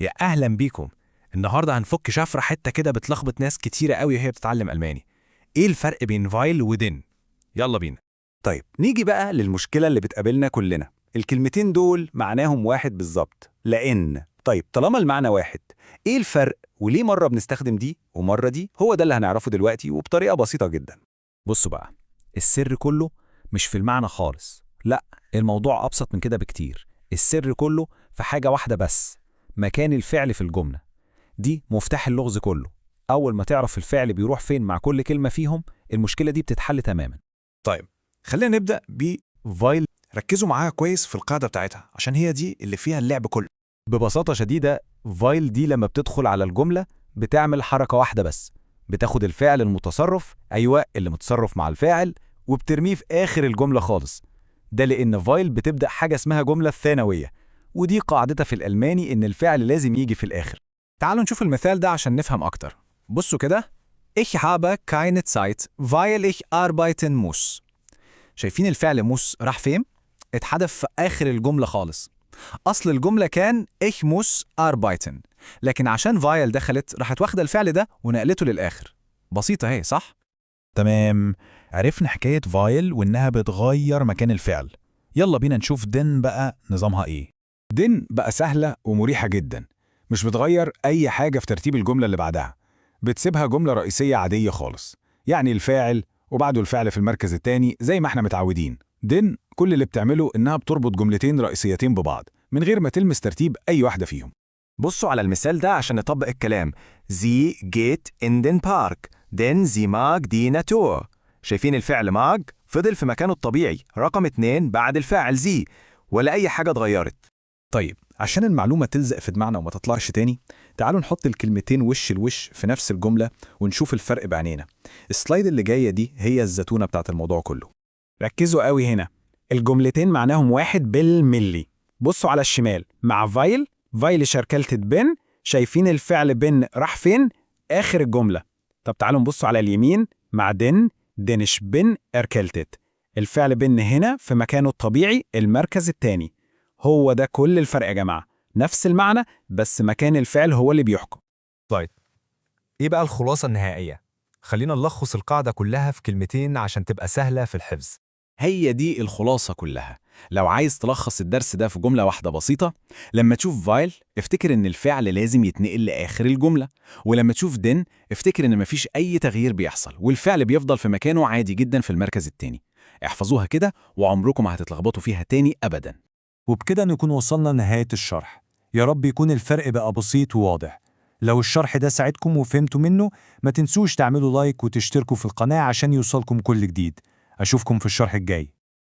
يا أهلا بيكم. النهاردة هنفك شفرة حتة كده بتلخبط ناس كتيرة قوي وهي بتتعلم ألماني. إيه الفرق بين فايل ودين؟ يلا بينا. طيب نيجي بقى للمشكلة اللي بتقابلنا كلنا. الكلمتين دول معناهم واحد بالظبط، لأن طيب طالما المعنى واحد، إيه الفرق وليه مرة بنستخدم دي ومرة دي؟ هو ده اللي هنعرفه دلوقتي وبطريقة بسيطة جدا. بصوا بقى، السر كله مش في المعنى خالص، لا، الموضوع أبسط من كده بكتير. السر كله في حاجة واحدة بس: مكان الفعل في الجملة. دي مفتاح اللغز كله. أول ما تعرف الفعل بيروح فين مع كل كلمة فيهم، المشكلة دي بتتحل تماما. طيب خلينا نبدأ بفايل. ركزوا معاها كويس في القاعدة بتاعتها عشان هي دي اللي فيها اللعب كله. ببساطة شديدة، فايل دي لما بتدخل على الجملة بتعمل حركة واحدة بس: بتاخد الفعل المتصرف، أيوة اللي متصرف مع الفاعل، وبترميه في آخر الجملة خالص. ده لأن فايل بتبدأ حاجة اسمها جملة ثانوية، ودي قاعدتها في الألماني إن الفعل لازم يجي في الآخر. تعالوا نشوف المثال ده عشان نفهم أكتر. بصوا كده: Ich habe keine Zeit, weil ich arbeiten muss. شايفين الفعل muss راح فين؟ اتحدف في آخر الجملة خالص. أصل الجملة كان Ich muss arbeiten، لكن عشان فايل دخلت راحت واخدة الفعل ده ونقلته للآخر. بسيطة هي، صح؟ تمام، عرفنا حكاية فايل وإنها بتغير مكان الفعل. يلا بينا نشوف دين بقى نظامها إيه. دين بقى سهلة ومريحة جدا، مش بتغير أي حاجة في ترتيب الجملة اللي بعدها، بتسيبها جملة رئيسية عادية خالص، يعني الفاعل وبعده الفعل في المركز التاني زي ما احنا متعودين. دين كل اللي بتعمله إنها بتربط جملتين رئيسيتين ببعض من غير ما تلمس ترتيب أي واحدة فيهم. بصوا على المثال ده عشان نطبق الكلام. Sie geht in den Park, denn sie mag die Natur. شايفين الفعل mag فضل في مكانه الطبيعي رقم 2 بعد الفاعل زي، ولا أي حاجة اتغيرت. طيب عشان المعلومة تلزق في دماغنا وما تطلعش تاني، تعالوا نحط الكلمتين وش الوش في نفس الجملة ونشوف الفرق بعينينا. السلايد اللي جاية دي هي الزتونة بتاعت الموضوع كله. ركزوا قوي هنا، الجملتين معناهم واحد بالملي. بصوا على الشمال مع فايل شركلت بن، شايفين الفعل بن راح فين؟ آخر الجملة. طب تعالوا نبصوا على اليمين مع دنش بن اركلتت، الفعل بن هنا في مكانه الطبيعي المركز التاني. هو ده كل الفرق يا جماعة، نفس المعنى بس مكان الفعل هو اللي بيحكم. طيب، إيه بقى الخلاصة النهائية؟ خلينا نلخص القاعدة كلها في كلمتين عشان تبقى سهلة في الحفظ. هي دي الخلاصة كلها. لو عايز تلخص الدرس ده في جملة واحدة بسيطة، لما تشوف فايل افتكر ان الفعل لازم يتنقل لآخر الجملة، ولما تشوف دين افتكر ان مفيش أي تغيير بيحصل والفعل بيفضل في مكانه عادي جدا في المركز التاني. احفظوها كده وعمركم ما هتتلخبطوا فيها تاني أبدا. وبكده نكون وصلنا لنهاية الشرح. يا رب يكون الفرق بقى بسيط وواضح. لو الشرح ده ساعدكم وفهمتوا منه، ما تنسوش تعملوا لايك وتشتركوا في القناة عشان يوصلكم كل جديد. أشوفكم في الشرح الجاي.